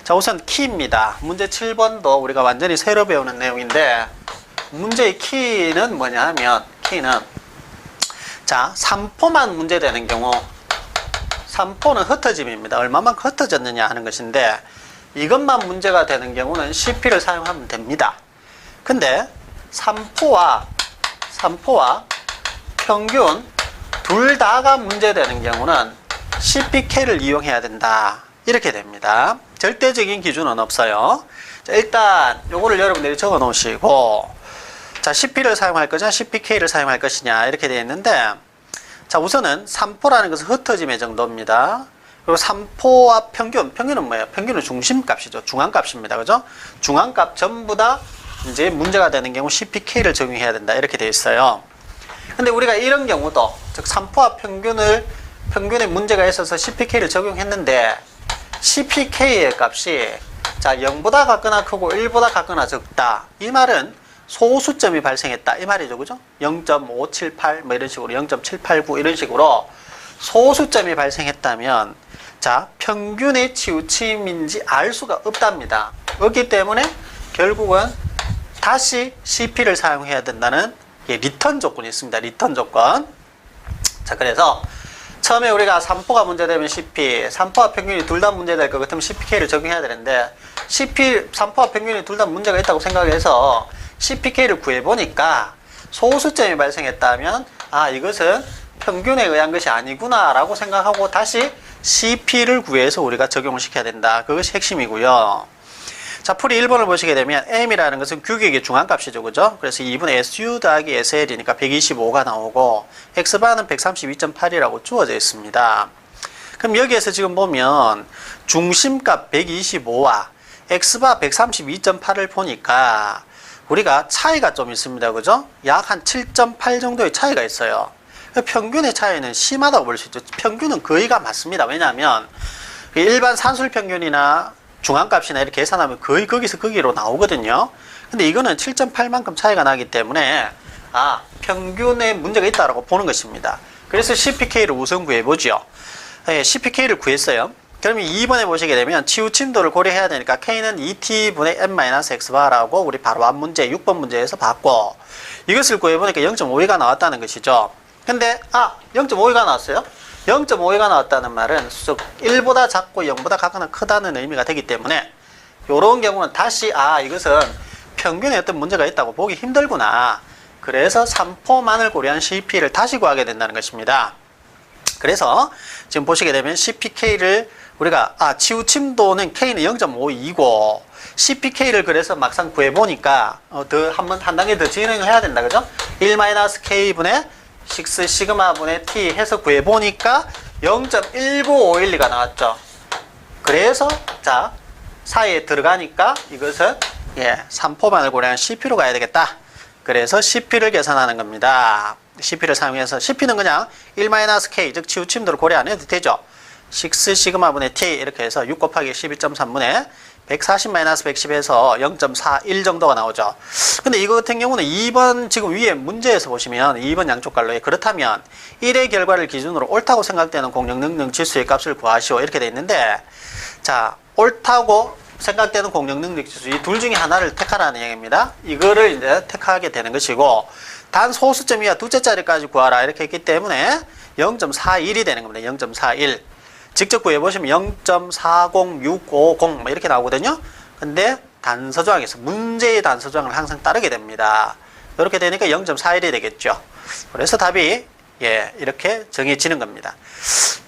자, 우선 키입니다. 문제 7번도 우리가 완전히 새로 배우는 내용인데, 문제의 키는 뭐냐 하면, 키는, 자, 3포만 문제되는 경우, 3포는 흩어짐입니다. 얼마만큼 흩어졌느냐 하는 것인데, 이것만 문제가 되는 경우는 CP를 사용하면 됩니다. 근데 3포와 평균 둘 다가 문제되는 경우는 CPK를 이용해야 된다. 이렇게 됩니다. 절대적인 기준은 없어요. 자, 일단 요거를 여러분들이 적어 놓으시고, 자, CP를 사용할 거냐 CPK를 사용할 것이냐 이렇게 되어 있는데, 자, 우선은 3포라는 것은 흩어짐의 정도입니다. 그리고 3포와 평균은 뭐예요? 평균은 중심값이죠. 중앙값입니다. 그죠? 중앙값 전부 다 이제 문제가 되는 경우 CPK를 적용해야 된다. 이렇게 되어 있어요. 근데 우리가 이런 경우도, 즉 3포와 평균에 문제가 있어서 CPK를 적용했는데, CPK의 값이, 자, 0보다 같거나 크고 1보다 같거나 적다. 이 말은 소수점이 발생했다. 이 말이죠. 그죠? 0.578, 뭐 이런 식으로, 0.789 이런 식으로 소수점이 발생했다면, 자, 평균의 치우침인지 알 수가 없답니다. 없기 때문에 결국은 다시 CP를 사용해야 된다는 리턴 조건이 있습니다. 리턴 조건. 자, 그래서 처음에 우리가 3포가 문제되면 CP, 3포와 평균이 둘 다 문제될 것 같으면 CPK를 적용해야 되는데, 3포와 평균이 둘 다 문제가 있다고 생각해서 CPK를 구해보니까 소수점이 발생했다면, 아, 이것은 평균에 의한 것이 아니구나 라고 생각하고 다시 CP를 구해서 우리가 적용을 시켜야 된다. 그것이 핵심이고요. 자, 풀이 1번을 보시게 되면 M이라는 것은 규격의 중앙값이죠. 그죠? 그래서 2분의 SU 더하기 SL이니까 125가 나오고, X바는 132.8이라고 주어져 있습니다. 그럼 여기에서 지금 보면 중심값 125와 X바 132.8을 보니까 우리가 차이가 좀 있습니다. 그죠? 약 한 7.8 정도의 차이가 있어요. 평균의 차이는 심하다고 볼 수 있죠. 평균은 거의가 맞습니다. 왜냐하면 일반 산술 평균이나 중앙값이나 이렇게 계산하면 거의 거기서 거기로 나오거든요. 근데 이거는 7.8만큼 차이가 나기 때문에, 아, 평균에 문제가 있다고 보는 것입니다. 그래서 CPK를 우선 구해보죠. 네, CPK를 구했어요. 그러면 2번에 보시게 되면 치우침도를 고려해야 되니까 K는 2T분의 N-X바라고 우리 바로 앞 문제, 6번 문제에서 봤고, 이것을 구해보니까 0.52가 나왔다는 것이죠. 근데, 0.52가 나왔어요? 0.52가 나왔다는 말은 1보다 작고 0보다 같거나 크다는 의미가 되기 때문에, 이런 경우는 다시, 이것은 평균에 어떤 문제가 있다고 보기 힘들구나. 그래서 3포만을 고려한 CP를 다시 구하게 된다는 것입니다. 그래서 지금 보시게 되면 CPK를 우리가, 치우침도는 K는 0.52고, CPK를 그래서 막상 구해보니까, 한 단계 더 진행을 해야 된다. 그죠? 1-K분의 6 시그마분의 T 해서 구해보니까 0.19512가 나왔죠. 그래서, 자, 사이에 들어가니까 이것은, 3포만을 고려한 CP로 가야 되겠다. 그래서 CP를 계산하는 겁니다. CP를 사용해서, CP는 그냥 1-K, 즉 치우침도를 고려 안 해도 되죠. 6 시그마분의 T 이렇게 해서 6 곱하기 12.3분의 140-110에서 0.41 정도가 나오죠. 근데 이거 같은 경우는 2번 지금 위에 문제에서 보시면 2번 양쪽 갈로에, 그렇다면 1의 결과를 기준으로 옳다고 생각되는 공력 능력 지수의 값을 구하시오 이렇게 돼 있는데, 자, 옳다고 생각되는 공력 능력 지수 이 둘 중에 하나를 택하라는 얘기입니다. 이거를 이제 택하게 되는 것이고, 단 소수점 이하 두째 자리까지 구하라 이렇게 했기 때문에 0.41이 되는 겁니다. 0.41. 직접 구해보시면 0.40650 뭐 이렇게 나오거든요. 근데 단서조항에서 문제의 단서조항을 항상 따르게 됩니다. 이렇게 되니까 0.41이 되겠죠. 그래서 답이 이렇게 정해지는 겁니다.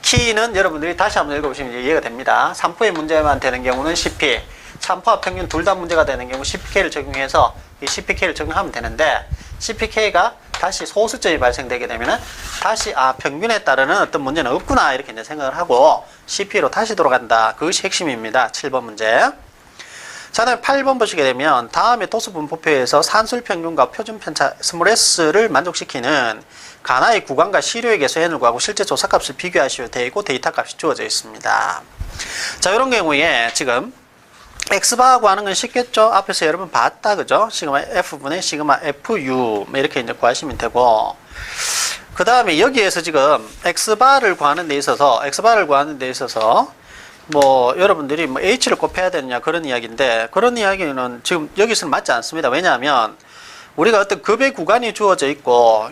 키는 여러분들이 다시 한번 읽어보시면 이해가 됩니다. 3포의 문제만 되는 경우는 CP, 3포와 평균 둘 다 문제가 되는 경우 CPK를 적용해서 이 CPK를 적용하면 되는데, CPK가 다시 소수점이 발생되게 되면은 다시 평균에 따르는 어떤 문제는 없구나 이렇게 이제 생각을 하고 CP로 다시 돌아간다. 그것이 핵심입니다. 7번 문제. 자, 다음에 8번 보시게 되면 다음에 도수 분포표에서 산술 평균과 표준 편차 스몰S를 만족시키는 가나의 구간과 시료의 개수 n을 구하고 실제 조사값을 비교하시오 되어 있고 데이터 값이 주어져 있습니다. 자, 이런 경우에 지금 X바 구하는 건 쉽겠죠? 앞에서 여러분 봤다, 그죠? 시그마 F분의 시그마 FU, 이렇게 이제 구하시면 되고, 그 다음에 여기에서 지금 X바를 구하는 데 있어서, 뭐 여러분들이 뭐 h를 곱해야 되느냐 그런 이야기인데 그런 이야기는 지금 여기서는 맞지 않습니다. 왜냐하면 우리가 어떤 급의 구간이 주어져 있고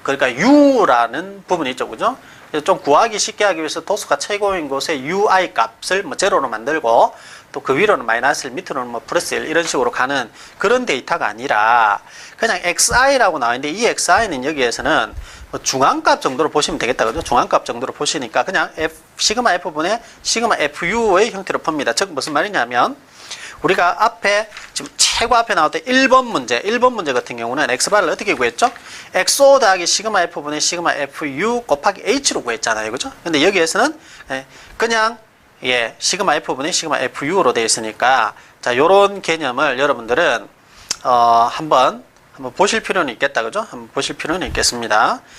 그러니까 u라는 부분이 있죠, 그죠? 그래서 좀 구하기 쉽게 하기 위해서 도수가 최고인 곳에 ui 값을 뭐 제로로 만들고 또 그 위로는 마이너스 1, 밑으로는 뭐 플러스 1 이런 식으로 가는 그런 데이터가 아니라 그냥 xi라고 나와 있는데 이 xi는 여기에서는 뭐 중앙값 정도로 보시면 되겠다, 그죠? 중앙값 정도로 보시니까 그냥 시그마 f분의 시그마 fu의 형태로 봅니다. 즉 무슨 말이냐면 우리가 앞에 지금 최고 앞에 나왔던 1번 문제 같은 경우는 x바를 어떻게 구했죠? xo 더하기 시그마 f분의 시그마 fu 곱하기 h로 구했잖아요, 그죠? 근데 여기에서는 그냥 시그마 f분의 시그마 fu로 되어 있으니까 자, 요런 개념을 여러분들은 한번 보실 필요는 있겠다, 그죠? 한번 보실 필요는 있겠습니다.